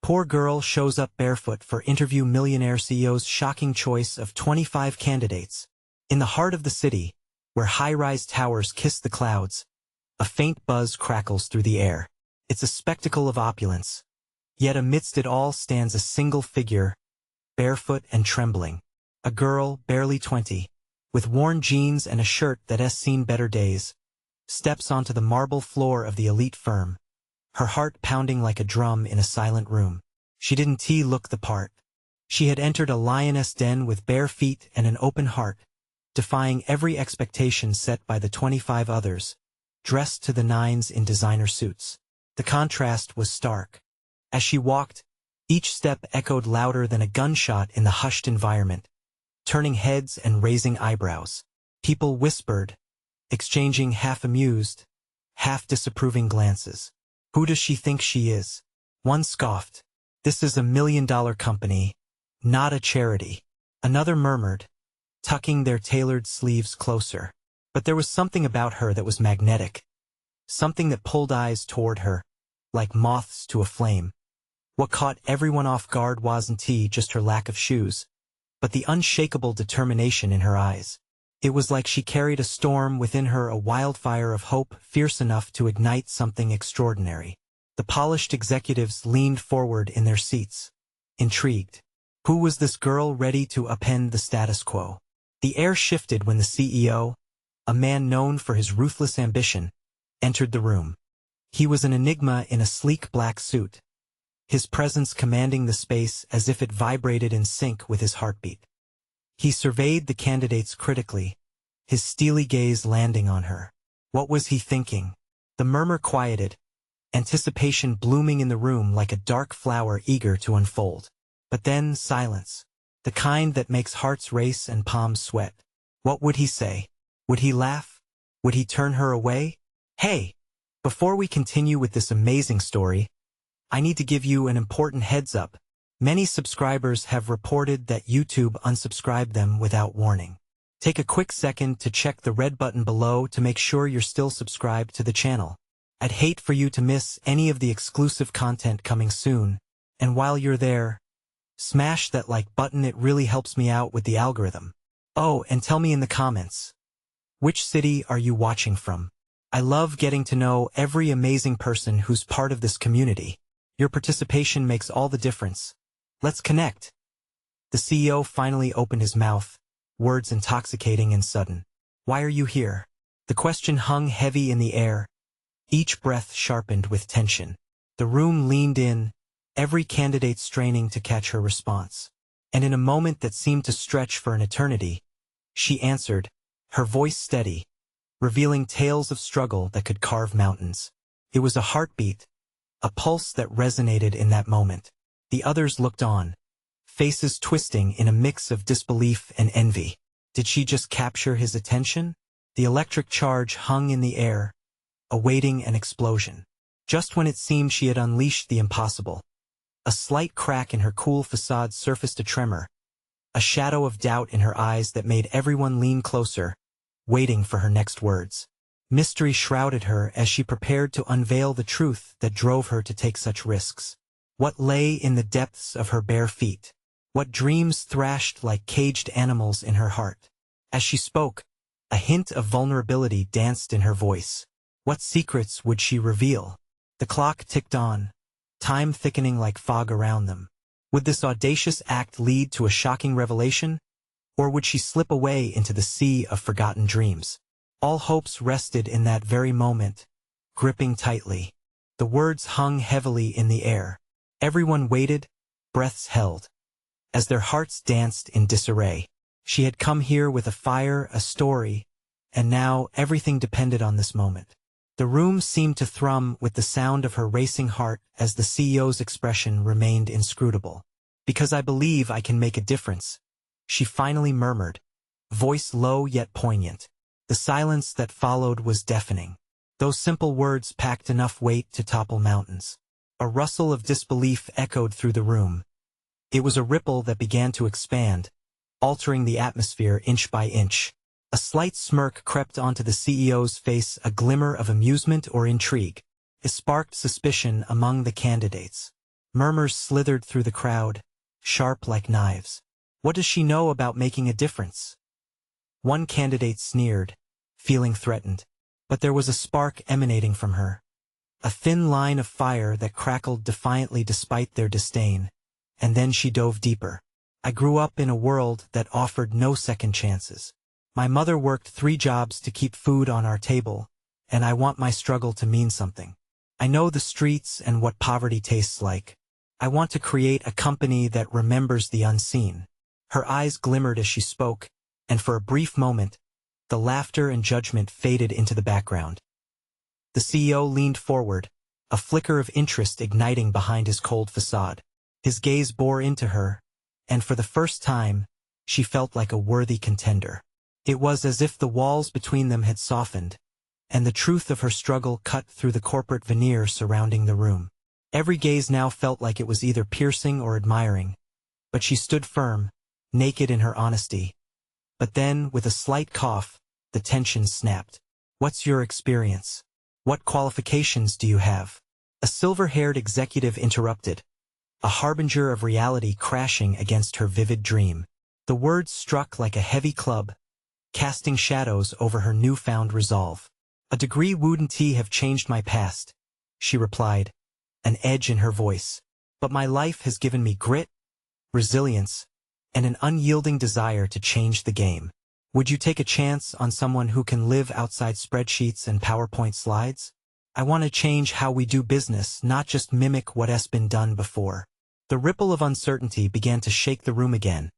Poor girl shows up barefoot for interview. Millionaire CEO's shocking choice of 25 candidates. In the heart of the city, where high-rise towers kiss the clouds, a faint buzz crackles through the air. It's a spectacle of opulence. Yet amidst it all stands a single figure, barefoot and trembling. A girl, barely 20, with worn jeans and a shirt that has seen better days, steps onto the marble floor of the elite firm, her heart pounding like a drum in a silent room. She didn't look the part. She had entered a lioness den with bare feet and an open heart, defying every expectation set by the 25 others, dressed to the nines in designer suits. The contrast was stark. As she walked, each step echoed louder than a gunshot in the hushed environment, turning heads and raising eyebrows. People whispered, exchanging half-amused, half-disapproving glances. Who does she think she is? One scoffed. This is $1 million company, not a charity. Another murmured, tucking their tailored sleeves closer. But there was something about her that was magnetic. Something that pulled eyes toward her, like moths to a flame. What caught everyone off guard wasn't just her lack of shoes, but the unshakable determination in her eyes. It was like she carried a storm within her, a wildfire of hope fierce enough to ignite something extraordinary. The polished executives leaned forward in their seats, intrigued. Who was this girl ready to upend the status quo? The air shifted when the CEO, a man known for his ruthless ambition, entered the room. He was an enigma in a sleek black suit, his presence commanding the space as if it vibrated in sync with his heartbeat. He surveyed the candidates critically, his steely gaze landing on her. What was he thinking? The murmur quieted, anticipation blooming in the room like a dark flower eager to unfold. But then silence, the kind that makes hearts race and palms sweat. What would he say? Would he laugh? Would he turn her away? Hey, before we continue with this amazing story, I need to give you an important heads up. Many subscribers have reported that YouTube unsubscribed them without warning. Take a quick second to check the red button below to make sure you're still subscribed to the channel. I'd hate for you to miss any of the exclusive content coming soon, and while you're there, smash that like button. It really helps me out with the algorithm. Oh, and tell me in the comments, which city are you watching from? I love getting to know every amazing person who's part of this community. Your participation makes all the difference. Let's connect. The CEO finally opened his mouth, words intoxicating and sudden. Why are you here? The question hung heavy in the air, each breath sharpened with tension. The room leaned in, every candidate straining to catch her response. And in a moment that seemed to stretch for an eternity, she answered, her voice steady, revealing tales of struggle that could carve mountains. It was a heartbeat, a pulse that resonated in that moment. The others looked on, faces twisting in a mix of disbelief and envy. Did she just capture his attention? The electric charge hung in the air, awaiting an explosion. Just when it seemed she had unleashed the impossible, a slight crack in her cool facade surfaced, a tremor, a shadow of doubt in her eyes that made everyone lean closer, waiting for her next words. Mystery shrouded her as she prepared to unveil the truth that drove her to take such risks. What lay in the depths of her bare feet? What dreams thrashed like caged animals in her heart? As she spoke, a hint of vulnerability danced in her voice. What secrets would she reveal? The clock ticked on, time thickening like fog around them. Would this audacious act lead to a shocking revelation? Or would she slip away into the sea of forgotten dreams? All hopes rested in that very moment, gripping tightly. The words hung heavily in the air. Everyone waited, breaths held, as their hearts danced in disarray. She had come here with a fire, a story, and now everything depended on this moment. The room seemed to thrum with the sound of her racing heart as the CEO's expression remained inscrutable. Because I believe I can make a difference, she finally murmured, voice low yet poignant. The silence that followed was deafening. Those simple words packed enough weight to topple mountains. A rustle of disbelief echoed through the room. It was a ripple that began to expand, altering the atmosphere inch by inch. A slight smirk crept onto the CEO's face, a glimmer of amusement or intrigue. It sparked suspicion among the candidates. Murmurs slithered through the crowd, sharp like knives. What does she know about making a difference? One candidate sneered, feeling threatened. But there was a spark emanating from her. A thin line of fire that crackled defiantly despite their disdain. And then she dove deeper. I grew up in a world that offered no second chances. My mother worked 3 jobs to keep food on our table, and I want my struggle to mean something. I know the streets and what poverty tastes like. I want to create a company that remembers the unseen. Her eyes glimmered as she spoke, and for a brief moment, the laughter and judgment faded into the background. The CEO leaned forward, a flicker of interest igniting behind his cold facade. His gaze bore into her, and for the first time, she felt like a worthy contender. It was as if the walls between them had softened, and the truth of her struggle cut through the corporate veneer surrounding the room. Every gaze now felt like it was either piercing or admiring, but she stood firm, naked in her honesty. But then, with a slight cough, the tension snapped. What's your experience? What qualifications do you have? A silver-haired executive interrupted, a harbinger of reality crashing against her vivid dream. The words struck like a heavy club, casting shadows over her newfound resolve. A degree wouldn't have changed my past, she replied, an edge in her voice. But my life has given me grit, resilience, and an unyielding desire to change the game. Would you take a chance on someone who can live outside spreadsheets and PowerPoint slides? I want to change how we do business, not just mimic what has been done before. The ripple of uncertainty began to shake the room again,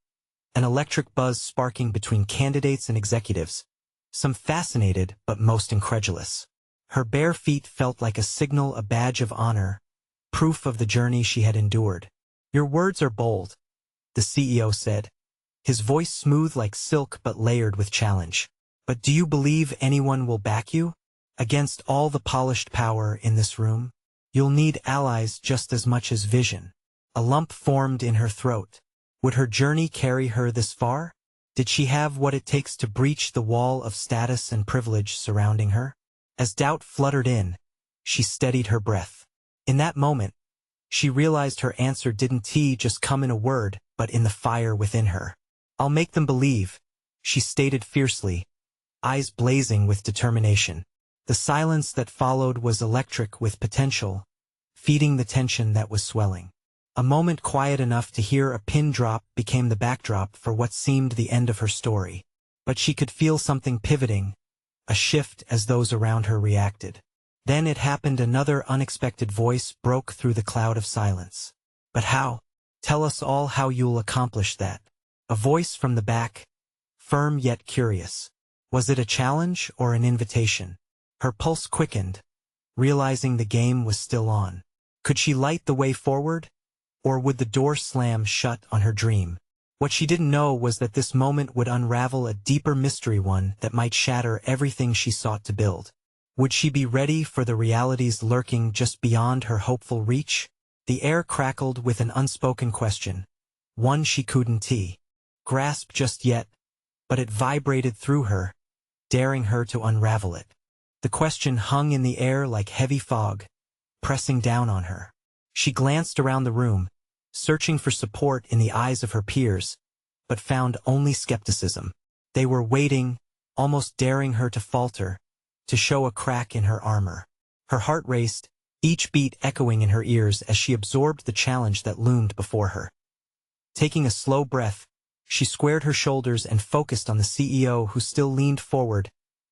an electric buzz sparking between candidates and executives, some fascinated but most incredulous. Her bare feet felt like a signal, a badge of honor, proof of the journey she had endured. Your words are bold, the CEO said, his voice smooth like silk but layered with challenge. But do you believe anyone will back you? Against all the polished power in this room, you'll need allies just as much as vision. A lump formed in her throat. Would her journey carry her this far? Did she have what it takes to breach the wall of status and privilege surrounding her? As doubt fluttered in, she steadied her breath. In that moment, she realized her answer didn't just come in a word, but in the fire within her. I'll make them believe, she stated fiercely, eyes blazing with determination. The silence that followed was electric with potential, feeding the tension that was swelling. A moment quiet enough to hear a pin drop became the backdrop for what seemed the end of her story. But she could feel something pivoting, a shift as those around her reacted. Then it happened. Another unexpected voice broke through the cloud of silence. But how? Tell us all how you'll accomplish that. A voice from the back, firm yet curious. Was it a challenge or an invitation? Her pulse quickened, realizing the game was still on. Could she light the way forward? Or would the door slam shut on her dream? What she didn't know was that this moment would unravel a deeper mystery, one that might shatter everything she sought to build. Would she be ready for the realities lurking just beyond her hopeful reach? The air crackled with an unspoken question, one she couldn't grasp just yet, but it vibrated through her, daring her to unravel it. The question hung in the air like heavy fog, pressing down on her. She glanced around the room, searching for support in the eyes of her peers, but found only skepticism. They were waiting, almost daring her to falter, to show a crack in her armor. Her heart raced, each beat echoing in her ears as she absorbed the challenge that loomed before her. Taking a slow breath, she squared her shoulders and focused on the CEO, who still leaned forward,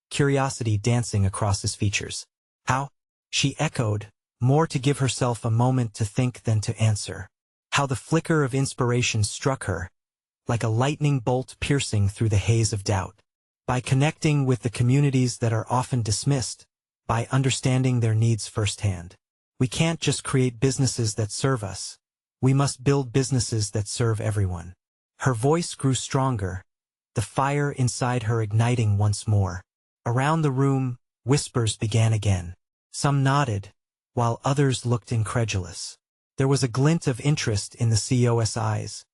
curiosity dancing across his features. How? She echoed, more to give herself a moment to think than to answer. How the flicker of inspiration struck her, like a lightning bolt piercing through the haze of doubt. By connecting with the communities that are often dismissed, by understanding their needs firsthand. We can't just create businesses that serve us. We must build businesses that serve everyone. Her voice grew stronger, the fire inside her igniting once more. Around the room, whispers began again. Some nodded, while others looked incredulous. There was a glint of interest in the CEO's eyes.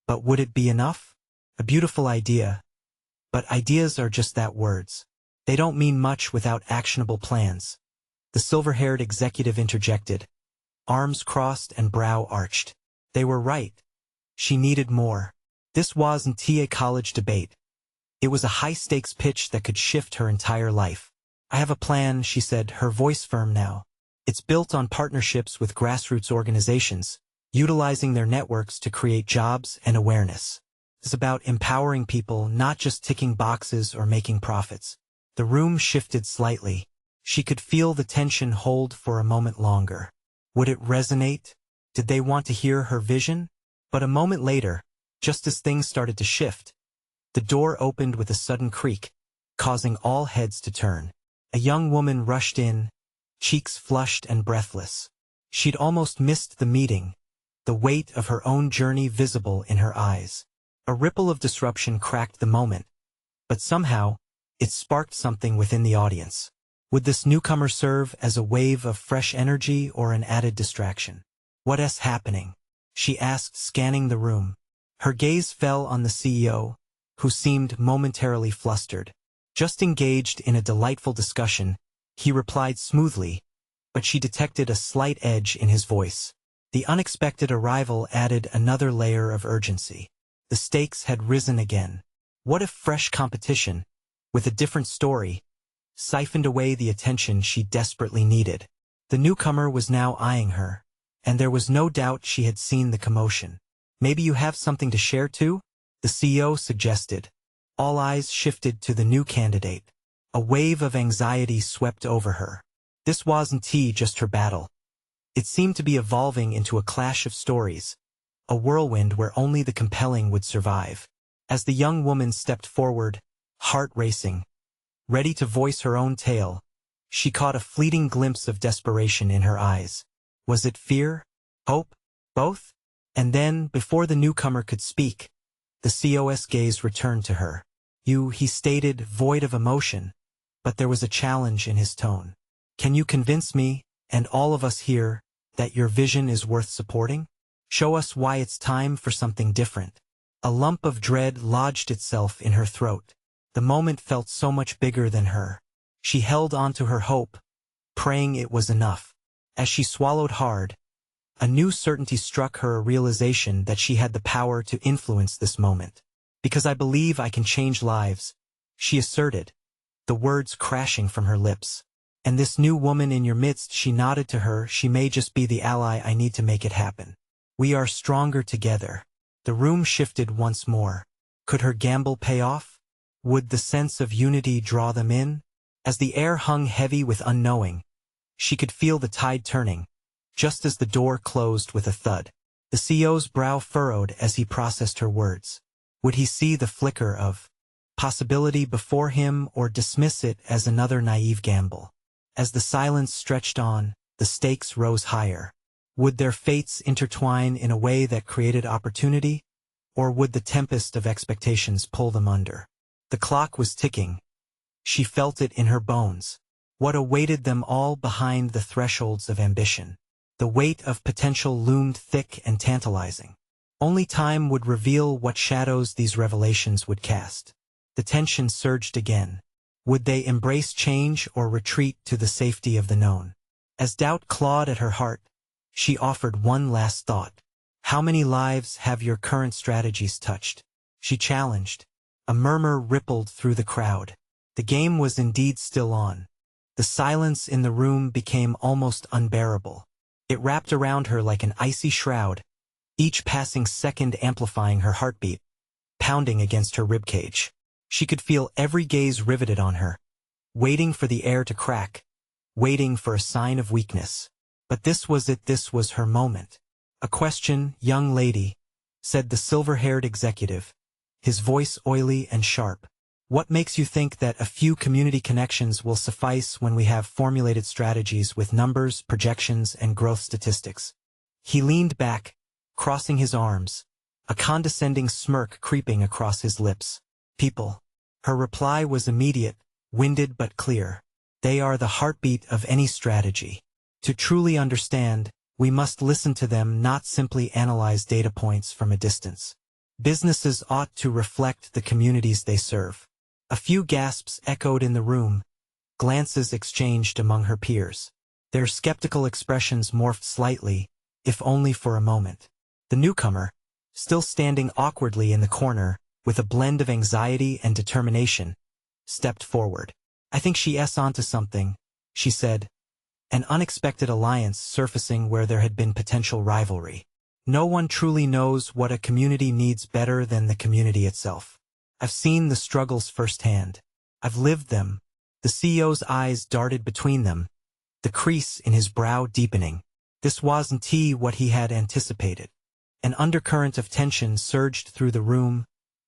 But would it be enough? A beautiful idea. But ideas are just that, words. They don't mean much without actionable plans. The silver-haired executive interjected, arms crossed and brow arched. They were right. She needed more. This wasn't a college debate. It was a high-stakes pitch that could shift her entire life. I have a plan, she said, her voice firm now. It's built on partnerships with grassroots organizations, utilizing their networks to create jobs and awareness. It's about empowering people, not just ticking boxes or making profits. The room shifted slightly. She could feel the tension hold for a moment longer. Would it resonate? Did they want to hear her vision? But a moment later, just as things started to shift, the door opened with a sudden creak, causing all heads to turn. A young woman rushed in, cheeks flushed and breathless. She'd almost missed the meeting, the weight of her own journey visible in her eyes. A ripple of disruption cracked the moment, but somehow, it sparked something within the audience. Would this newcomer serve as a wave of fresh energy or an added distraction? "What's happening?" she asked, scanning the room. Her gaze fell on the CEO, who seemed momentarily flustered. Just engaged in a delightful discussion, he replied smoothly, but she detected a slight edge in his voice. The unexpected arrival added another layer of urgency. The stakes had risen again. What if fresh competition, with a different story, siphoned away the attention she desperately needed? The newcomer was now eyeing her, and there was no doubt she had seen the commotion. "Maybe you have something to share too?" the CEO suggested. All eyes shifted to the new candidate. A wave of anxiety swept over her. This wasn't just her battle. It seemed to be evolving into a clash of stories, a whirlwind where only the compelling would survive. As the young woman stepped forward, heart racing, ready to voice her own tale, she caught a fleeting glimpse of desperation in her eyes. Was it fear? Hope? Both? And then, before the newcomer could speak, the CO's gaze returned to her. He stated, void of emotion, but there was a challenge in his tone. "Can you convince me, and all of us here, that your vision is worth supporting? Show us why it's time for something different." A lump of dread lodged itself in her throat. The moment felt so much bigger than her. She held onto her hope, praying it was enough. As she swallowed hard, a new certainty struck her, a realization that she had the power to influence this moment. "Because I believe I can change lives," she asserted, the words crashing from her lips. "And this new woman in your midst," she nodded to her, "she may just be the ally I need to make it happen. We are stronger together." The room shifted once more. Could her gamble pay off? Would the sense of unity draw them in? As the air hung heavy with unknowing, she could feel the tide turning, just as the door closed with a thud. The CEO's brow furrowed as he processed her words. Would he see the flicker of possibility before him or dismiss it as another naive gamble? As the silence stretched on, the stakes rose higher. Would their fates intertwine in a way that created opportunity, or would the tempest of expectations pull them under? The clock was ticking. She felt it in her bones. What awaited them all behind the thresholds of ambition? The weight of potential loomed thick and tantalizing. Only time would reveal what shadows these revelations would cast. The tension surged again. Would they embrace change or retreat to the safety of the known? As doubt clawed at her heart, she offered one last thought. "How many lives have your current strategies touched?" she challenged. A murmur rippled through the crowd. The game was indeed still on. The silence in the room became almost unbearable. It wrapped around her like an icy shroud, each passing second amplifying her heartbeat, pounding against her ribcage. She could feel every gaze riveted on her, waiting for the air to crack, waiting for a sign of weakness. But this was it, this was her moment. "A question, young lady," said the silver-haired executive, his voice oily and sharp. "What makes you think that a few community connections will suffice when we have formulated strategies with numbers, projections, and growth statistics?" He leaned back, crossing his arms, a condescending smirk creeping across his lips. "People." Her reply was immediate, winded but clear. "They are the heartbeat of any strategy. To truly understand, we must listen to them, not simply analyze data points from a distance. Businesses ought to reflect the communities they serve." A few gasps echoed in the room, glances exchanged among her peers. Their skeptical expressions morphed slightly, if only for a moment. The newcomer, still standing awkwardly in the corner, with a blend of anxiety and determination, stepped forward. "I think she's onto something," she said, an unexpected alliance surfacing where there had been potential rivalry. No one truly knows what a community needs better than the community itself. I've seen the struggles firsthand. I've lived them. The CEO's eyes darted between them, the crease in his brow deepening. This wasn't what he had anticipated. An undercurrent of tension surged through the room,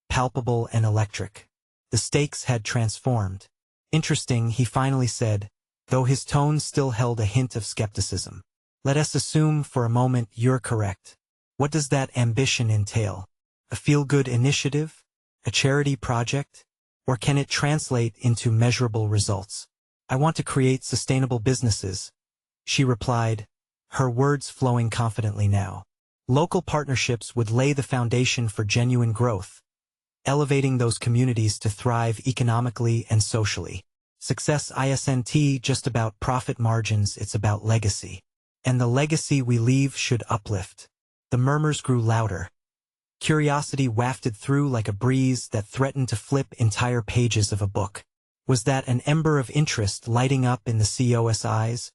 palpable and electric. The stakes had transformed. "Interesting," he finally said, though his tone still held a hint of skepticism. "Let us assume for a moment you're correct. What does that ambition entail? A feel-good initiative? A charity project? Or can it translate into measurable results?" "I want to create sustainable businesses," she replied, her words flowing confidently now. Local partnerships would lay the foundation for genuine growth, elevating those communities to thrive economically and socially. Success isn't just about profit margins, it's about legacy. And the legacy we leave should uplift. The murmurs grew louder. Curiosity wafted through like a breeze that threatened to flip entire pages of a book. Was that an ember of interest lighting up in the CO's eyes,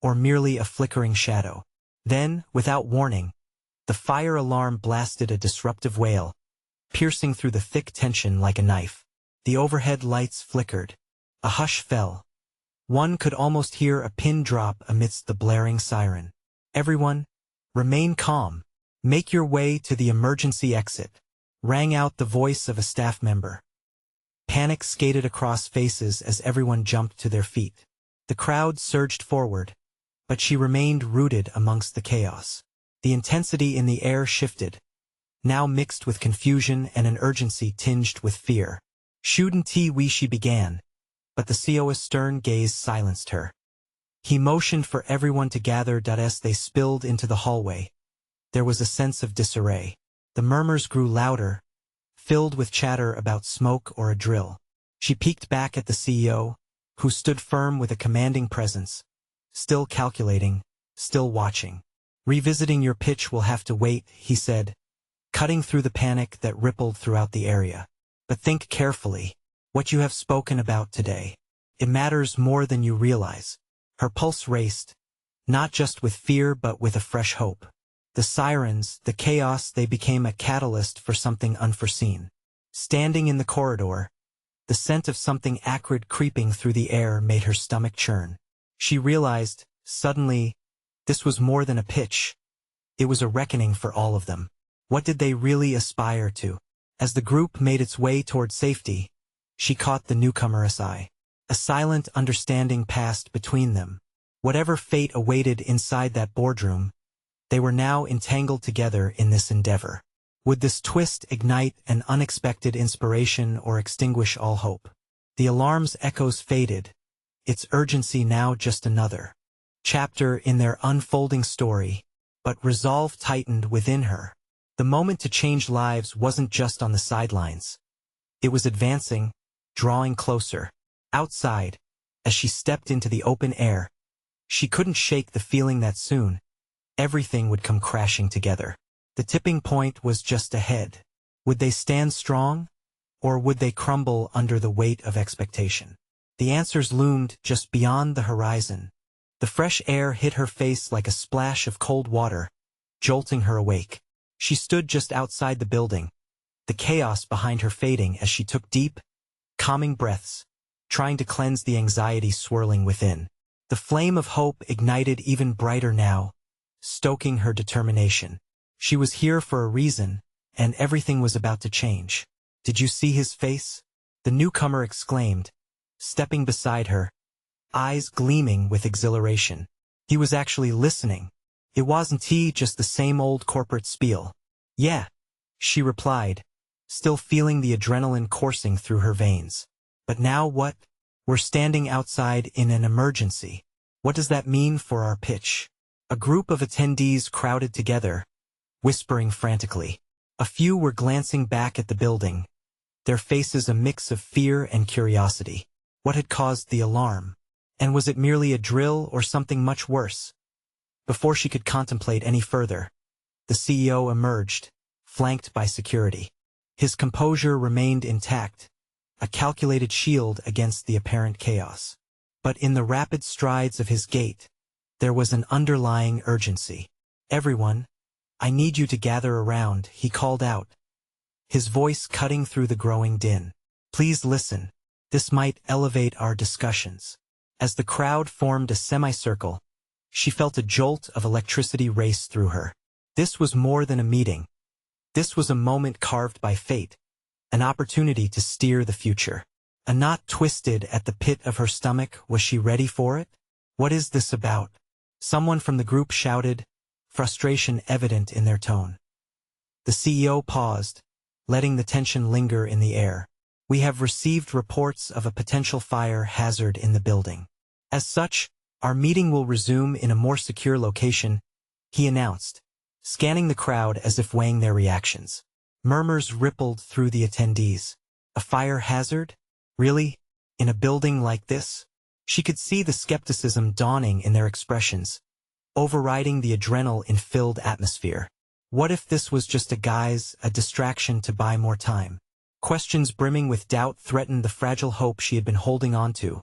or merely a flickering shadow? Then, without warning, the fire alarm blasted a disruptive wail, piercing through the thick tension like a knife. The overhead lights flickered. A hush fell. One could almost hear a pin drop amidst the blaring siren. "Everyone, remain calm. Make your way to the emergency exit," rang out the voice of a staff member. Panic skated across faces as everyone jumped to their feet. The crowd surged forward, but she remained rooted amongst the chaos. The intensity in the air shifted, now mixed with confusion and an urgency tinged with fear. "Shouldn't we," she began, but the CO's stern gaze silenced her. He motioned for everyone to gather. As they spilled into the hallway, there was a sense of disarray. The murmurs grew louder, filled with chatter about smoke or a drill. She peeked back at the CEO, who stood firm with a commanding presence, still calculating, still watching. "Revisiting your pitch will have to wait," he said, cutting through the panic that rippled throughout the area. "But think carefully. What you have spoken about today, it matters more than you realize." Her pulse raced, not just with fear but with a fresh hope. The sirens, the chaos, they became a catalyst for something unforeseen. Standing in the corridor, the scent of something acrid creeping through the air made her stomach churn. She realized, suddenly, this was more than a pitch. It was a reckoning for all of them. What did they really aspire to? As the group made its way toward safety, she caught the newcomer's eye. A silent understanding passed between them. Whatever fate awaited inside that boardroom, they were now entangled together in this endeavor. Would this twist ignite an unexpected inspiration or extinguish all hope? The alarm's echoes faded, its urgency now just another chapter in their unfolding story, but resolve tightened within her. The moment to change lives wasn't just on the sidelines. It was advancing, drawing closer. Outside, as she stepped into the open air, she couldn't shake the feeling that soon, everything would come crashing together. The tipping point was just ahead. Would they stand strong, or would they crumble under the weight of expectation? The answers loomed just beyond the horizon. The fresh air hit her face like a splash of cold water, jolting her awake. She stood just outside the building, the chaos behind her fading as she took deep, calming breaths, trying to cleanse the anxiety swirling within. The flame of hope ignited even brighter now, stoking her determination. She was here for a reason, and everything was about to change. "Did you see his face?" the newcomer exclaimed, stepping beside her, eyes gleaming with exhilaration. He was actually listening. It wasn't just the same old corporate spiel. "Yeah," she replied, still feeling the adrenaline coursing through her veins. "But now what? We're standing outside in an emergency. What does that mean for our pitch?" A group of attendees crowded together, whispering frantically. A few were glancing back at the building, their faces a mix of fear and curiosity. What had caused the alarm? And was it merely a drill or something much worse? Before she could contemplate any further, the CEO emerged, flanked by security. His composure remained intact, a calculated shield against the apparent chaos. But in the rapid strides of his gait, there was an underlying urgency. "Everyone, I need you to gather around," he called out, his voice cutting through the growing din. "Please listen. This might elevate our discussions." As the crowd formed a semicircle, she felt a jolt of electricity race through her. This was more than a meeting. This was a moment carved by fate, an opportunity to steer the future. A knot twisted at the pit of her stomach. Was she ready for it? "What is this about?" someone from the group shouted, frustration evident in their tone. The CEO paused, letting the tension linger in the air. "We have received reports of a potential fire hazard in the building. As such, our meeting will resume in a more secure location," he announced, scanning the crowd as if weighing their reactions. Murmurs rippled through the attendees. A fire hazard? Really? In a building like this? She could see the skepticism dawning in their expressions, overriding the adrenaline-filled atmosphere. What if this was just a distraction to buy more time? Questions brimming with doubt threatened the fragile hope she had been holding on to.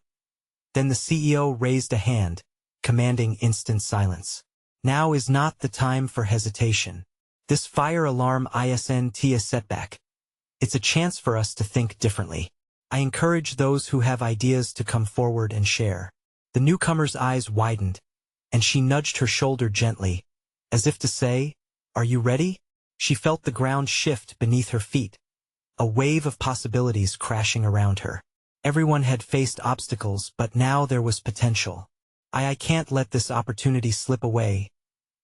Then the CEO raised a hand, commanding instant silence. "Now is not the time for hesitation. This fire alarm isn't a setback. It's a chance for us to think differently. I encourage those who have ideas to come forward and share." The newcomer's eyes widened, and she nudged her shoulder gently, as if to say, "Are you ready?" She felt the ground shift beneath her feet, a wave of possibilities crashing around her. Everyone had faced obstacles, but now there was potential. I can't let this opportunity slip away,"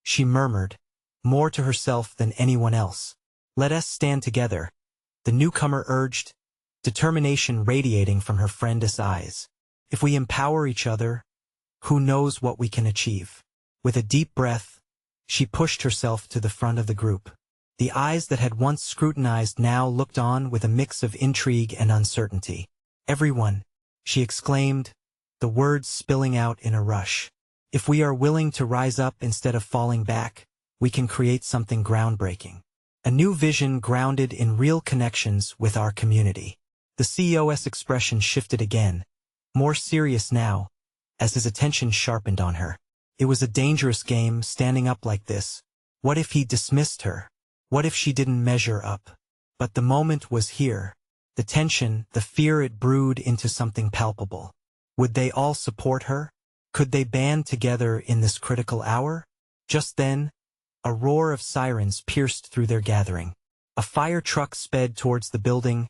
she murmured, more to herself than anyone else. "Let us stand together," the newcomer urged, determination radiating from her friend's eyes. "If we empower each other, who knows what we can achieve?" With a deep breath, she pushed herself to the front of the group. The eyes that had once scrutinized now looked on with a mix of intrigue and uncertainty. "Everyone," she exclaimed, the words spilling out in a rush. "If we are willing to rise up instead of falling back, we can create something groundbreaking. A new vision grounded in real connections with our community." The CEO's expression shifted again, more serious now, as his attention sharpened on her. It was a dangerous game, standing up like this. What if he dismissed her? What if she didn't measure up? But the moment was here. The tension, the fear, it brewed into something palpable. Would they all support her? Could they band together in this critical hour? Just then, a roar of sirens pierced through their gathering. A fire truck sped towards the building,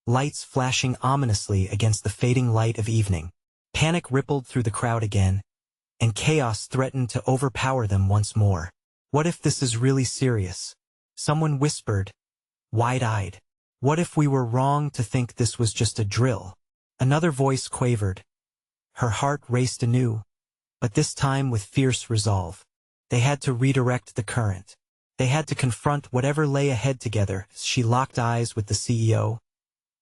lights flashing ominously against the fading light of evening. Panic rippled through the crowd again, and chaos threatened to overpower them once more. "What if this is really serious?" someone whispered, wide-eyed. "What if we were wrong to think this was just a drill?" Another voice quavered. Her heart raced anew, but this time with fierce resolve. They had to redirect the current. They had to confront whatever lay ahead together. She locked eyes with the CEO.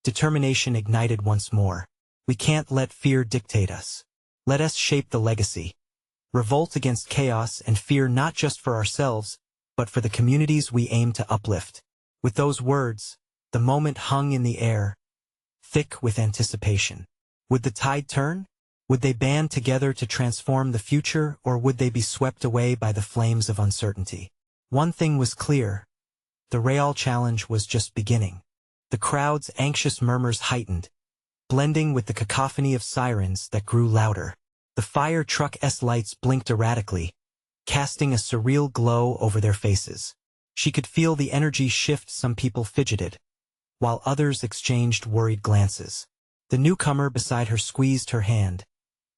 Determination ignited once more. "We can't let fear dictate us. Let us shape the legacy. Revolt against chaos and fear, not just for ourselves, but for the communities we aim to uplift." With those words, the moment hung in the air, thick with anticipation. Would the tide turn? Would they band together to transform the future, or would they be swept away by the flames of uncertainty? One thing was clear. The Real Challenge was just beginning. The crowd's anxious murmurs heightened, blending with the cacophony of sirens that grew louder. The fire truck's lights blinked erratically, casting a surreal glow over their faces. She could feel the energy shift. Some people fidgeted, while others exchanged worried glances. The newcomer beside her squeezed her hand,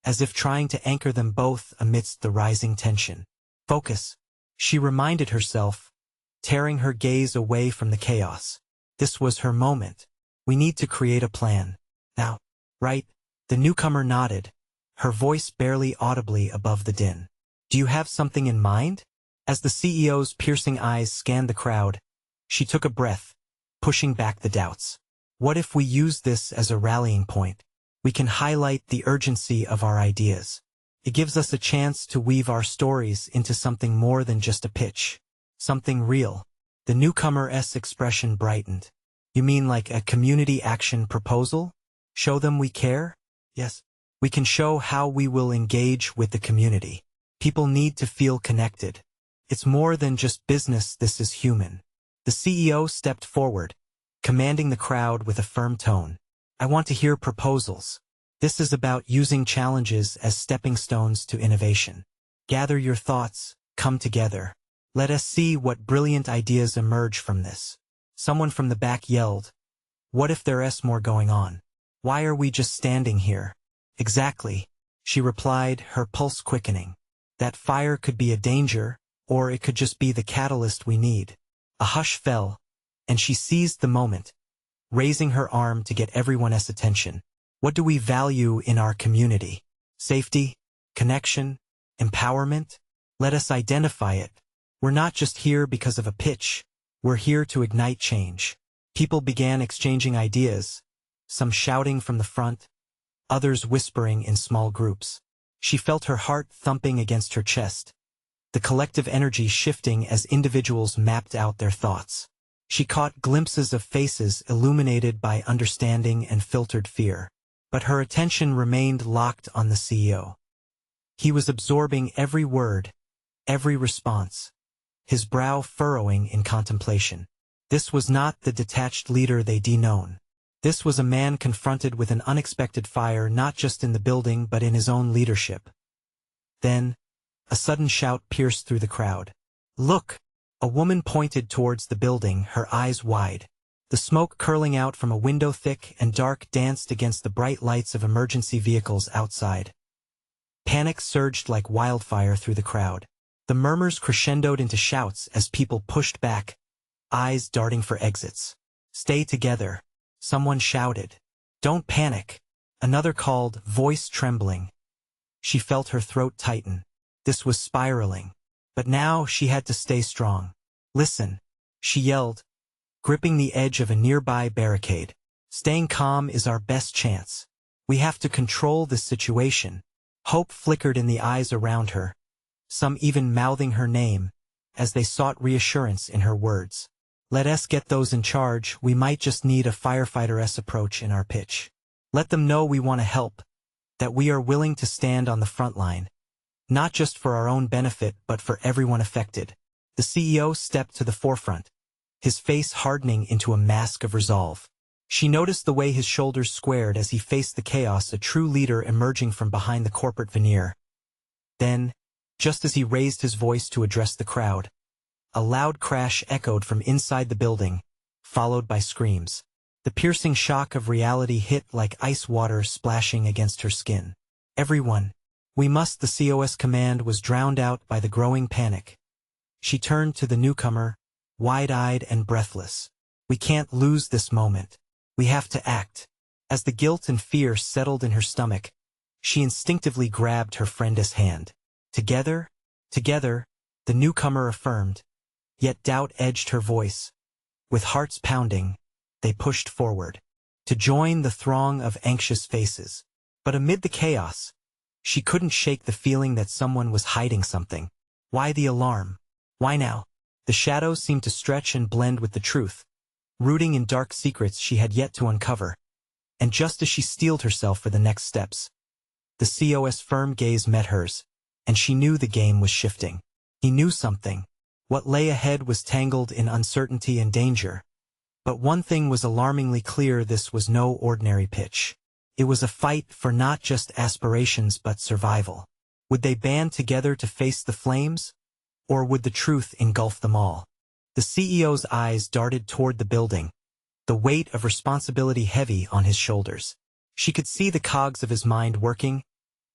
as if trying to anchor them both amidst the rising tension. "Focus," she reminded herself, tearing her gaze away from the chaos. This was her moment. "We need to create a plan. Now, right?" The newcomer nodded, her voice barely audibly above the din. "Do you have something in mind?" As the CEO's piercing eyes scanned the crowd, she took a breath, pushing back the doubts. "What if we use this as a rallying point? we can highlight the urgency of our ideas. It gives us a chance to weave our stories into something more than just a pitch. Something real. The newcomer's expression brightened. You mean like a community action proposal? Show them we care? Yes. We can show how we will engage with the community. People need to feel connected. It's more than just business, this is human. The CEO stepped forward, commanding the crowd with a firm tone. I want to hear proposals. This is about using challenges as stepping stones to innovation. Gather your thoughts, come together. Let us see what brilliant ideas emerge from this. Someone from the back yelled, "What if there's more going on? Why are we just standing here?" "Exactly," she replied, her pulse quickening. "That fire could be a danger, or it could just be the catalyst we need." A hush fell, and she seized the moment, raising her arm to get everyone's attention. What do we value in our community? Safety, connection, empowerment? Let us identify it. We're not just here because of a pitch. We're here to ignite change. People began exchanging ideas, some shouting from the front, others whispering in small groups. She felt her heart thumping against her chest, the collective energy shifting as individuals mapped out their thoughts. She caught glimpses of faces illuminated by understanding and filtered fear. But her attention remained locked on the CEO. He was absorbing every word, every response, his brow furrowing in contemplation. This was not the detached leader they'd known. This was a man confronted with an unexpected fire not just in the building but in his own leadership. Then, a sudden shout pierced through the crowd. "Look!" A woman pointed towards the building, her eyes wide. The smoke curling out from a window thick and dark danced against the bright lights of emergency vehicles outside. Panic surged like wildfire through the crowd. The murmurs crescendoed into shouts as people pushed back, eyes darting for exits. "Stay together," someone shouted. "Don't panic," another called, voice trembling. She felt her throat tighten. This was spiraling. But now she had to stay strong. "Listen," she yelled, gripping the edge of a nearby barricade. "Staying calm is our best chance. We have to control this situation." Hope flickered in the eyes around her, some even mouthing her name, as they sought reassurance in her words. "Let us get those in charge. We might just need a firefighter's approach in our pitch. Let them know we want to help, that we are willing to stand on the front line, not just for our own benefit but for everyone affected." The CEO stepped to the forefront, his face hardening into a mask of resolve. She noticed the way his shoulders squared as he faced the chaos, a true leader emerging from behind the corporate veneer. Then, just as he raised his voice to address the crowd, a loud crash echoed from inside the building, followed by screams. The piercing shock of reality hit like ice water splashing against her skin. "Everyone, we must!" The COS command was drowned out by the growing panic. She turned to the newcomer, wide-eyed and breathless. "We can't lose this moment. We have to act." As the guilt and fear settled in her stomach, she instinctively grabbed her friend's hand. "Together, together," the newcomer affirmed, yet doubt edged her voice. With hearts pounding, they pushed forward, to join the throng of anxious faces. But amid the chaos, she couldn't shake the feeling that someone was hiding something. Why the alarm? Why now? The shadows seemed to stretch and blend with the truth, rooting in dark secrets she had yet to uncover. And just as she steeled herself for the next steps, the CO's firm gaze met hers, and she knew the game was shifting. He knew something. What lay ahead was tangled in uncertainty and danger. But one thing was alarmingly clear: this was no ordinary pitch. It was a fight for not just aspirations but survival. Would they band together to face the flames? Or would the truth engulf them all? The CEO's eyes darted toward the building, the weight of responsibility heavy on his shoulders. She could see the cogs of his mind working,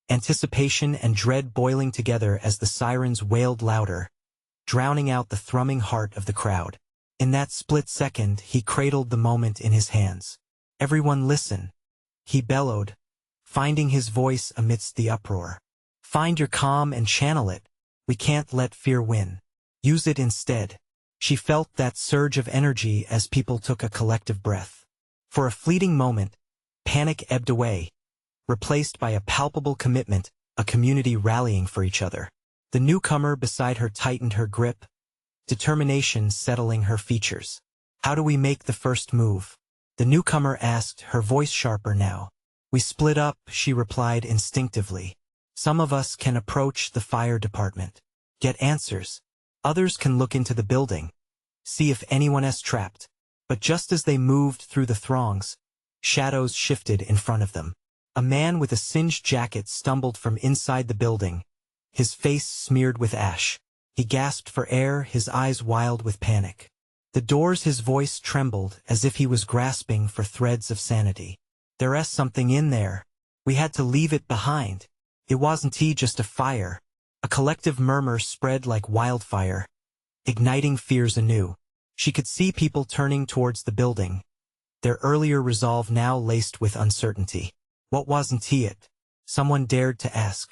anticipation and dread boiling together as the sirens wailed louder, drowning out the thrumming heart of the crowd. In that split second, he cradled the moment in his hands. "Everyone listen," he bellowed, finding his voice amidst the uproar. "Find your calm and channel it. We can't let fear win. Use it instead." She felt that surge of energy as people took a collective breath. For a fleeting moment, panic ebbed away, replaced by a palpable commitment, a community rallying for each other. The newcomer beside her tightened her grip, determination settling her features. "How do we make the first move?" the newcomer asked, her voice sharper now. "We split up," she replied instinctively. "Some of us can approach the fire department, get answers. Others can look into the building, see if anyone is trapped." But just as they moved through the throngs, shadows shifted in front of them. A man with a singed jacket stumbled from inside the building, his face smeared with ash. He gasped for air, his eyes wild with panic. The doors, his voice trembled as if he was grasping for threads of sanity. "There's something in there. We had to leave it behind. It wasn't just a fire." A collective murmur spread like wildfire, igniting fears anew. She could see people turning towards the building, their earlier resolve now laced with uncertainty. "What wasn't it?" someone dared to ask.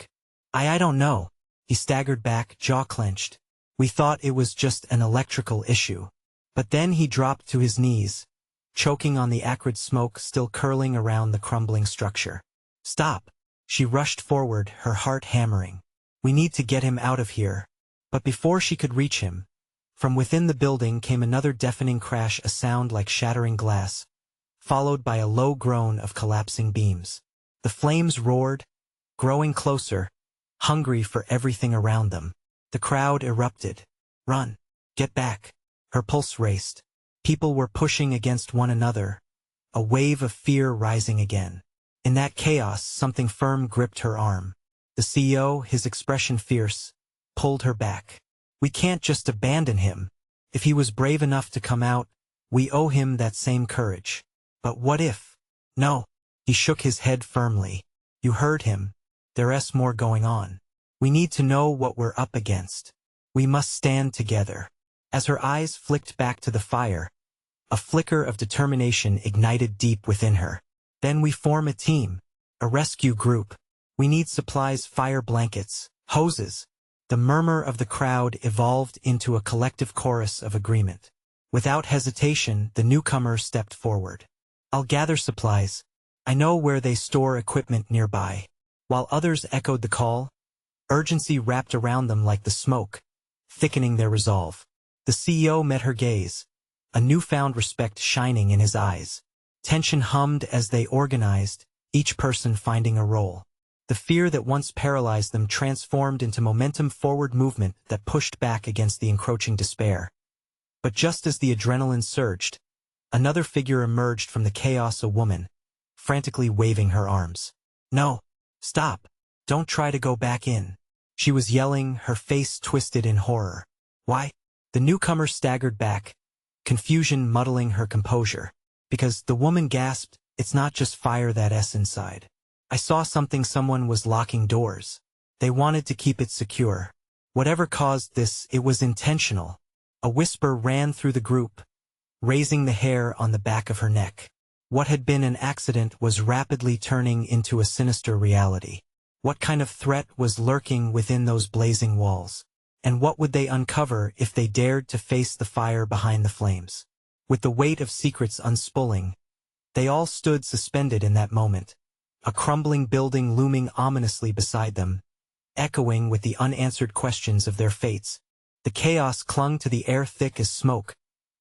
I don't know." He staggered back, jaw clenched. "We thought it was just an electrical issue." But then he dropped to his knees, choking on the acrid smoke still curling around the crumbling structure. "Stop!" She rushed forward, her heart hammering. "We need to get him out of here." But before she could reach him, from within the building came another deafening crash, a sound like shattering glass, followed by a low groan of collapsing beams. The flames roared, growing closer, hungry for everything around them. The crowd erupted. "Run! Get back!" Her pulse raced. People were pushing against one another, a wave of fear rising again. In that chaos, something firm gripped her arm. The CEO, his expression fierce, pulled her back. "We can't just abandon him. If he was brave enough to come out, we owe him that same courage." "But what if?" "No." He shook his head firmly. "You heard him. There's more going on. We need to know what we're up against. We must stand together." As her eyes flicked back to the fire, a flicker of determination ignited deep within her. "Then we form a team, a rescue group. We need supplies, fire blankets, hoses." The murmur of the crowd evolved into a collective chorus of agreement. Without hesitation, the newcomer stepped forward. "I'll gather supplies. I know where they store equipment nearby." While others echoed the call, urgency wrapped around them like the smoke, thickening their resolve. The CEO met her gaze, a newfound respect shining in his eyes. Tension hummed as they organized, each person finding a role. The fear that once paralyzed them transformed into momentum, forward movement that pushed back against the encroaching despair. But just as the adrenaline surged, another figure emerged from the chaos, a woman, frantically waving her arms. "No! Stop! Don't try to go back in!" She was yelling, her face twisted in horror. "Why?" The newcomer staggered back, confusion muddling her composure. "Because," the woman gasped, "it's not just fire that's inside. I saw something. Someone was locking doors. They wanted to keep it secure. Whatever caused this, it was intentional." A whisper ran through the group, raising the hair on the back of her neck. What had been an accident was rapidly turning into a sinister reality. What kind of threat was lurking within those blazing walls? And what would they uncover if they dared to face the fire behind the flames? With the weight of secrets unspooling, they all stood suspended in that moment, a crumbling building looming ominously beside them, echoing with the unanswered questions of their fates. The chaos clung to the air thick as smoke,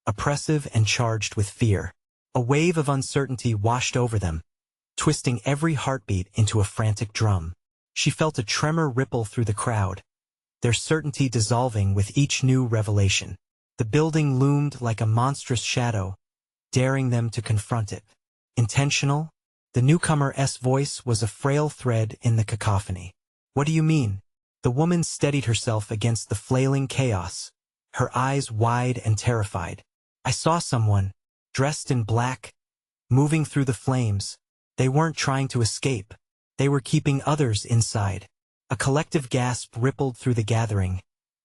oppressive and charged with fear. A wave of uncertainty washed over them, twisting every heartbeat into a frantic drum. She felt a tremor ripple through the crowd, their certainty dissolving with each new revelation. The building loomed like a monstrous shadow, daring them to confront it. Intentional? The newcomer's voice was a frail thread in the cacophony. "What do you mean?" The woman steadied herself against the flailing chaos, her eyes wide and terrified. "I saw someone, dressed in black, moving through the flames. They weren't trying to escape. They were keeping others inside." A collective gasp rippled through the gathering,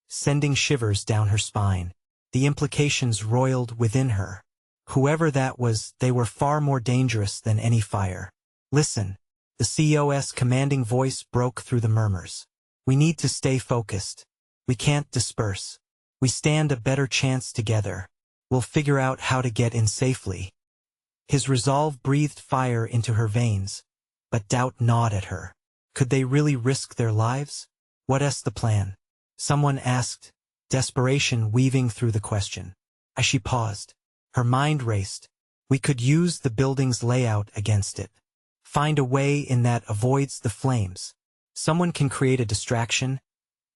sending shivers down her spine. The implications roiled within her. Whoever that was, they were far more dangerous than any fire. "Listen," the CEO's commanding voice broke through the murmurs. "We need to stay focused. We can't disperse. We stand a better chance together. We'll figure out how to get in safely." His resolve breathed fire into her veins, but doubt gnawed at her. Could they really risk their lives? What's the plan? Someone asked, desperation weaving through the question. As she paused, her mind raced. We could use the building's layout against it. Find a way in that avoids the flames. Someone can create a distraction,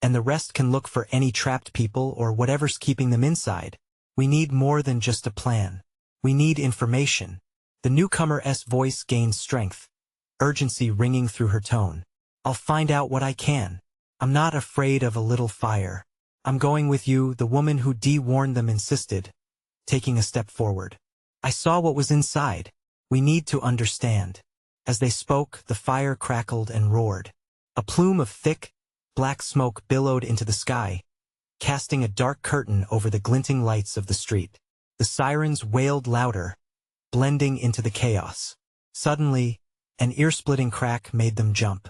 and the rest can look for any trapped people or whatever's keeping them inside. We need more than just a plan. We need information. The newcomer's voice gained strength, urgency ringing through her tone. I'll find out what I can. I'm not afraid of a little fire. I'm going with you, the woman who warned them insisted, taking a step forward. I saw what was inside. We need to understand. As they spoke, the fire crackled and roared. A plume of thick, black smoke billowed into the sky, casting a dark curtain over the glinting lights of the street. The sirens wailed louder, blending into the chaos. Suddenly, an ear-splitting crack made them jump.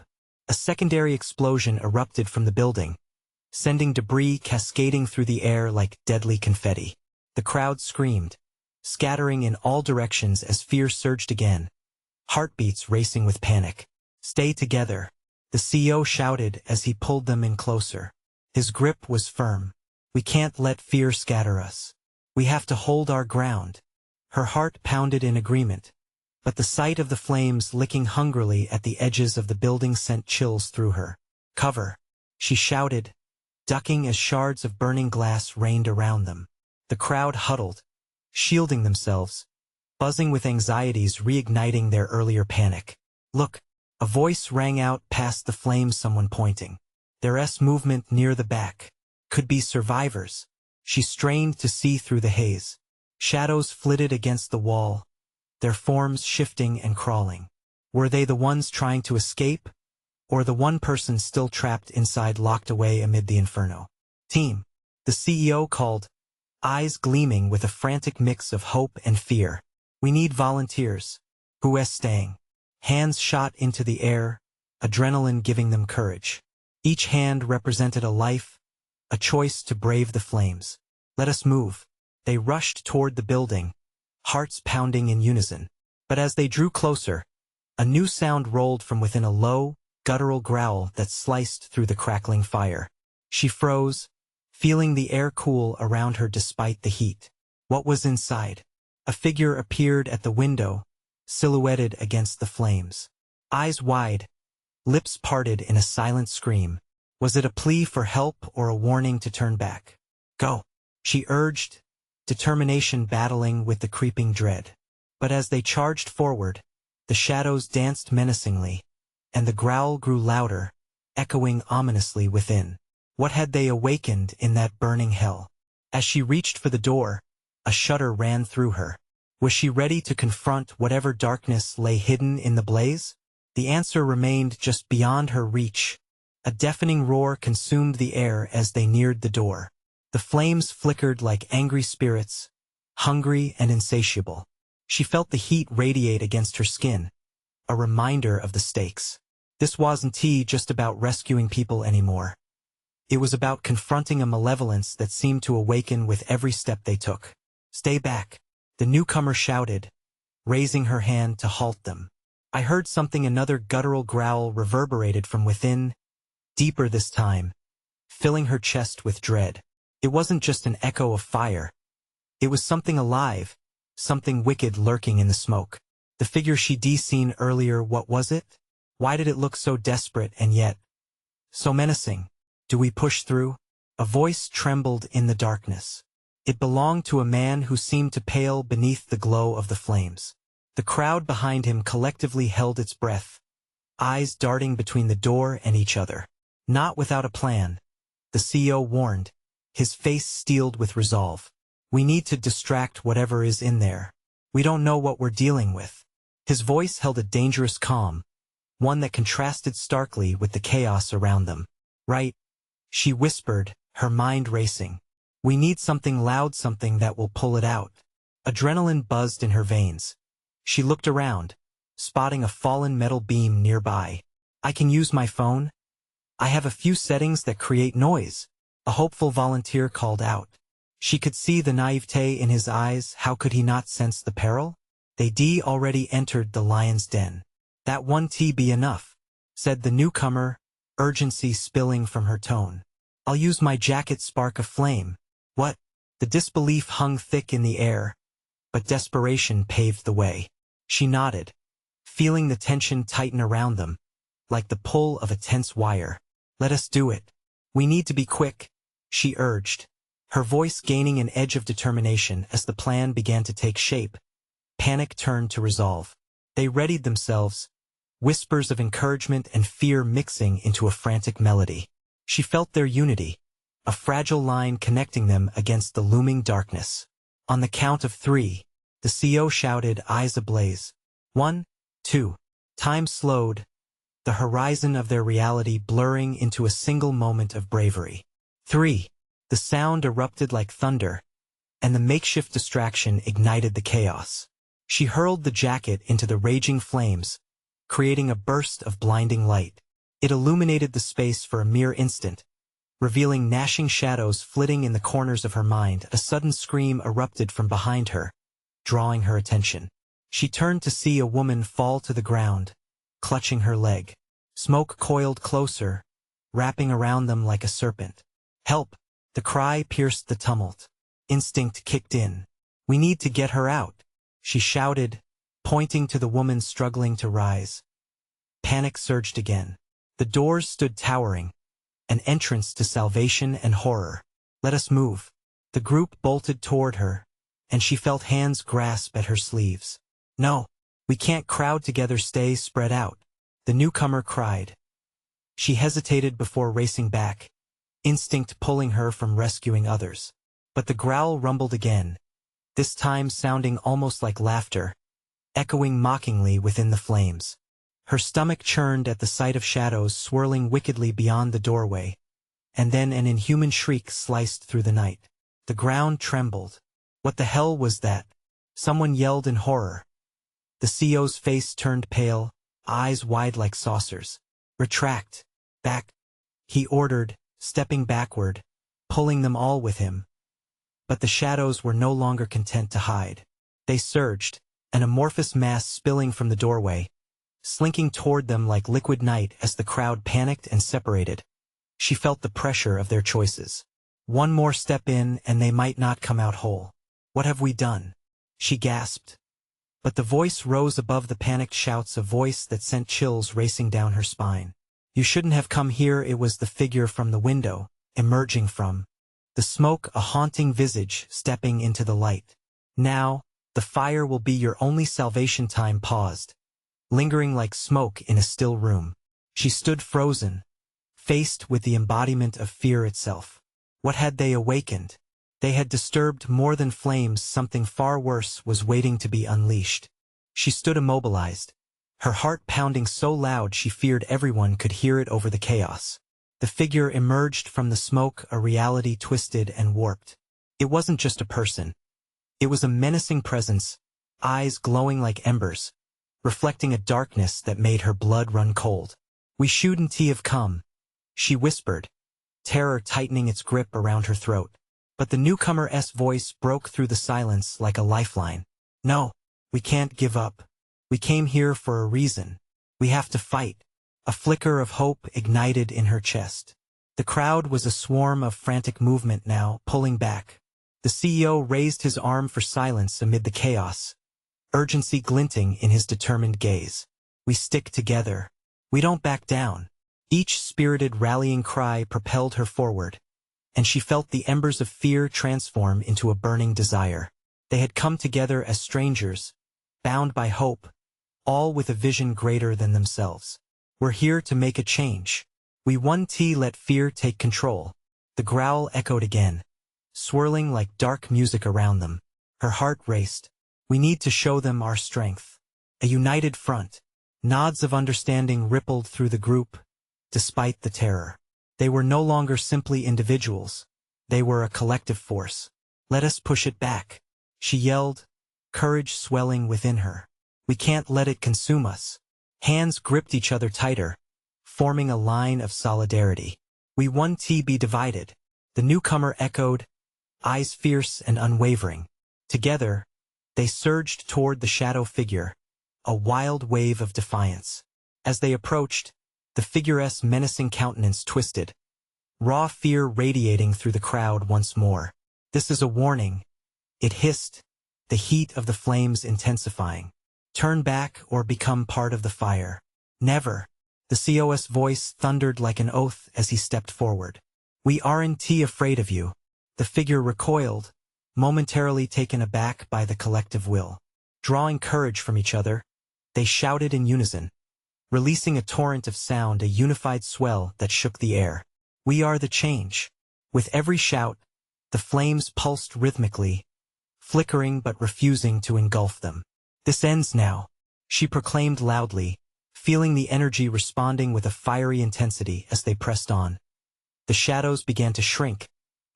A secondary explosion erupted from the building, sending debris cascading through the air like deadly confetti. The crowd screamed, scattering in all directions as fear surged again, heartbeats racing with panic. Stay together, the CEO shouted as he pulled them in closer. His grip was firm. We can't let fear scatter us. We have to hold our ground. Her heart pounded in agreement, but the sight of the flames licking hungrily at the edges of the building sent chills through her. Cover, she shouted, ducking as shards of burning glass rained around them. The crowd huddled, shielding themselves, buzzing with anxieties reigniting their earlier panic. Look, a voice rang out past the flames, someone pointing. There's movement near the back. Could be survivors. She strained to see through the haze. Shadows flitted against the wall, their forms shifting and crawling. Were they the ones trying to escape, or the one person still trapped inside, locked away amid the inferno? Team, the CEO called, eyes gleaming with a frantic mix of hope and fear. We need volunteers. Who's staying? Hands shot into the air, adrenaline giving them courage. Each hand represented a life, a choice to brave the flames. Let us move. They rushed toward the building, hearts pounding in unison. But as they drew closer, a new sound rolled from within, a low, guttural growl that sliced through the crackling fire. She froze, feeling the air cool around her despite the heat. What was inside? A figure appeared at the window, silhouetted against the flames. Eyes wide, lips parted in a silent scream. Was it a plea for help or a warning to turn back? Go, she urged, determination battling with the creeping dread. But as they charged forward, the shadows danced menacingly, and the growl grew louder, echoing ominously within. What had they awakened in that burning hell? As she reached for the door, a shudder ran through her. Was she ready to confront whatever darkness lay hidden in the blaze? The answer remained just beyond her reach. A deafening roar consumed the air as they neared the door. The flames flickered like angry spirits, hungry and insatiable. She felt the heat radiate against her skin, a reminder of the stakes. This wasn't just about rescuing people anymore. It was about confronting a malevolence that seemed to awaken with every step they took. Stay back, the newcomer shouted, raising her hand to halt them. I heard something. Another guttural growl reverberated from within, deeper this time, filling her chest with dread. It wasn't just an echo of fire. It was something alive, something wicked lurking in the smoke. The figure she'd seen earlier, what was it? Why did it look so desperate and yet so menacing? Do we push through? A voice trembled in the darkness. It belonged to a man who seemed to pale beneath the glow of the flames. The crowd behind him collectively held its breath, eyes darting between the door and each other. Not without a plan, the CEO warned, his face steeled with resolve. We need to distract whatever is in there. We don't know what we're dealing with. His voice held a dangerous calm, one that contrasted starkly with the chaos around them. Right, she whispered, her mind racing. We need something loud, something that will pull it out. Adrenaline buzzed in her veins. She looked around, spotting a fallen metal beam nearby. I can use my phone? I have a few settings that create noise, a hopeful volunteer called out. She could see the naivete in his eyes. How could he not sense the peril? They'd already entered the lion's den. That one tea be enough, said the newcomer, urgency spilling from her tone. I'll use my jacket spark a flame. What? The disbelief hung thick in the air, but desperation paved the way. She nodded, feeling the tension tighten around them, like the pull of a tense wire. Let us do it. We need to be quick, she urged, her voice gaining an edge of determination as the plan began to take shape. Panic turned to resolve. They readied themselves, whispers of encouragement and fear mixing into a frantic melody. She felt their unity, a fragile line connecting them against the looming darkness. On the count of 3, the CO shouted, eyes ablaze. 1, 2. Time slowed, the horizon of their reality blurring into a single moment of bravery. 3. The sound erupted like thunder, and the makeshift distraction ignited the chaos. She hurled the jacket into the raging flames, creating a burst of blinding light. It illuminated the space for a mere instant, revealing gnashing shadows flitting in the corners of her mind. A sudden scream erupted from behind her, drawing her attention. She turned to see a woman fall to the ground, clutching her leg. Smoke coiled closer, wrapping around them like a serpent. Help! The cry pierced the tumult. Instinct kicked in. We need to get her out, she shouted, pointing to the woman struggling to rise. Panic surged again. The doors stood towering, an entrance to salvation and horror. Let us move. The group bolted toward her, and she felt hands grasp at her sleeves. No, we can't crowd together, stay spread out, the newcomer cried. She hesitated before racing back, instinct pulling her from rescuing others. But the growl rumbled again, this time sounding almost like laughter, echoing mockingly within the flames. Her stomach churned at the sight of shadows swirling wickedly beyond the doorway, and then an inhuman shriek sliced through the night. The ground trembled. What the hell was that? Someone yelled in horror. The CO's face turned pale, eyes wide like saucers. Retract. Back, he ordered, stepping backward, pulling them all with him. But the shadows were no longer content to hide. They surged, an amorphous mass spilling from the doorway, slinking toward them like liquid night as the crowd panicked and separated. She felt the pressure of their choices. One more step in and they might not come out whole. What have we done? She gasped. But the voice rose above the panicked shouts, a voice that sent chills racing down her spine. You shouldn't have come here. It was the figure from the window, emerging from the smoke, a haunting visage stepping into the light. Now, the fire will be your only salvation. Time paused, lingering like smoke in a still room. She stood frozen, faced with the embodiment of fear itself. What had they awakened? They had disturbed more than flames. Something far worse was waiting to be unleashed. She stood immobilized, her heart pounding so loud she feared everyone could hear it over the chaos. The figure emerged from the smoke, a reality twisted and warped. It wasn't just a person. It was a menacing presence, eyes glowing like embers, reflecting a darkness that made her blood run cold. We shouldn't have come, she whispered, terror tightening its grip around her throat. But the newcomer's voice broke through the silence like a lifeline. No, we can't give up. We came here for a reason. We have to fight. A flicker of hope ignited in her chest. The crowd was a swarm of frantic movement now, pulling back. The CEO raised his arm for silence amid the chaos, urgency glinting in his determined gaze. We stick together. We don't back down. Each spirited rallying cry propelled her forward, and she felt the embers of fear transform into a burning desire. They had come together as strangers, bound by hope, all with a vision greater than themselves. We're here to make a change. We won't let fear take control. The growl echoed again, swirling like dark music around them. Her heart raced. We need to show them our strength. A united front. Nods of understanding rippled through the group, despite the terror. They were no longer simply individuals. They were a collective force. Let us push it back, she yelled, courage swelling within her. We can't let it consume us. Hands gripped each other tighter, forming a line of solidarity. We won't be divided, the newcomer echoed, eyes fierce and unwavering. Together, they surged toward the shadow figure, a wild wave of defiance. As they approached, the figure's menacing countenance twisted, raw fear radiating through the crowd once more. "This is a warning," it hissed, the heat of the flames intensifying. "Turn back or become part of the fire." "Never." The CO's voice thundered like an oath as he stepped forward. "We aren't afraid of you." The figure recoiled, momentarily taken aback by the collective will. Drawing courage from each other, they shouted in unison, releasing a torrent of sound, a unified swell that shook the air. "We are the change." With every shout, the flames pulsed rhythmically, flickering but refusing to engulf them. "This ends now," she proclaimed loudly, feeling the energy responding with a fiery intensity as they pressed on. The shadows began to shrink,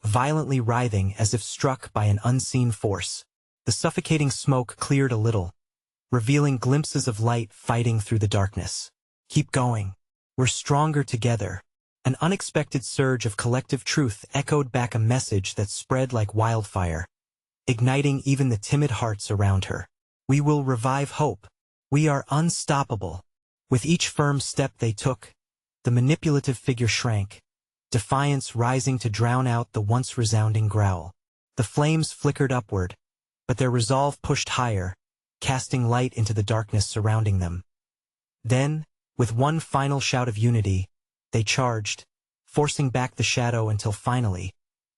violently writhing as if struck by an unseen force. The suffocating smoke cleared a little, revealing glimpses of light fighting through the darkness. "Keep going. We're stronger together." An unexpected surge of collective truth echoed back a message that spread like wildfire, igniting even the timid hearts around her. "We will revive hope. We are unstoppable." With each firm step they took, the manipulative figure shrank, defiance rising to drown out the once resounding growl. The flames flickered upward, but their resolve pushed higher, casting light into the darkness surrounding them. Then, with one final shout of unity, they charged, forcing back the shadow until finally,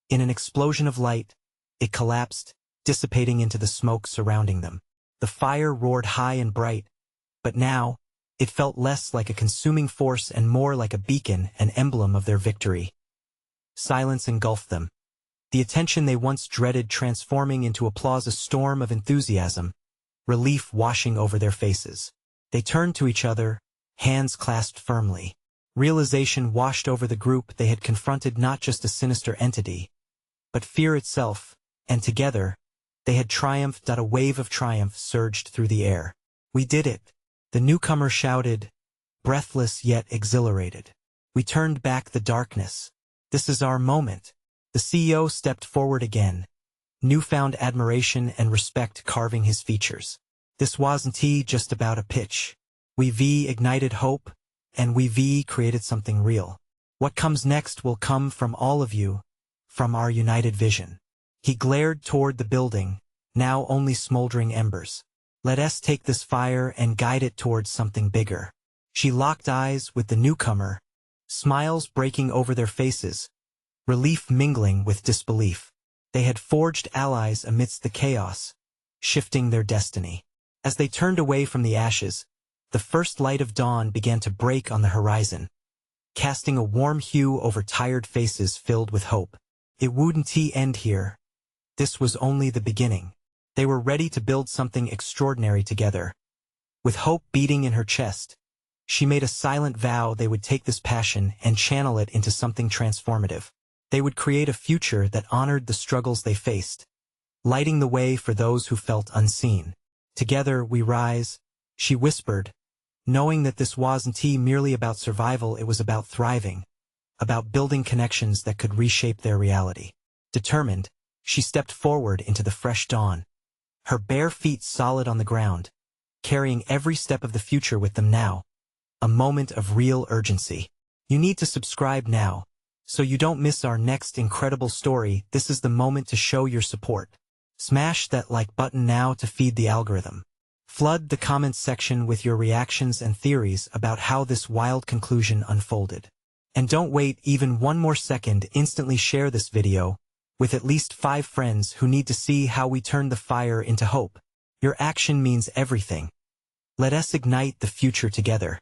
in an explosion of light, it collapsed, dissipating into the smoke surrounding them. The fire roared high and bright, but now, it felt less like a consuming force and more like a beacon, an emblem of their victory. Silence engulfed them, the attention they once dreaded transforming into applause, a storm of enthusiasm, relief washing over their faces. They turned to each other, hands clasped firmly. Realization washed over the group. They had confronted not just a sinister entity, but fear itself, and together, they had triumphed. A wave of triumph surged through the air. "We did it," the newcomer shouted, breathless yet exhilarated. "We turned back the darkness. This is our moment." The CEO stepped forward again, newfound admiration and respect carving his features. "This wasn't just about a pitch. We've ignited hope, and we've created something real. What comes next will come from all of you, from our united vision." He glared toward the building, now only smoldering embers. "Let us take this fire and guide it towards something bigger." She locked eyes with the newcomer, smiles breaking over their faces, relief mingling with disbelief. They had forged allies amidst the chaos, shifting their destiny. As they turned away from the ashes, the first light of dawn began to break on the horizon, casting a warm hue over tired faces filled with hope. It wouldn't end here. This was only the beginning. They were ready to build something extraordinary together. With hope beating in her chest, she made a silent vow they would take this passion and channel it into something transformative. They would create a future that honored the struggles they faced, lighting the way for those who felt unseen. "Together we rise," she whispered, knowing that this wasn't merely about survival, it was about thriving, about building connections that could reshape their reality. Determined, she stepped forward into the fresh dawn, her bare feet solid on the ground, carrying every step of the future with them now, a moment of real urgency. You need to subscribe now, so you don't miss our next incredible story. This is the moment to show your support. Smash that like button now to feed the algorithm. Flood the comments section with your reactions and theories about how this wild conclusion unfolded. And don't wait even one more second, instantly share this video with at least 5 friends who need to see how we turn the fire into hope. Your action means everything. Let us ignite the future together.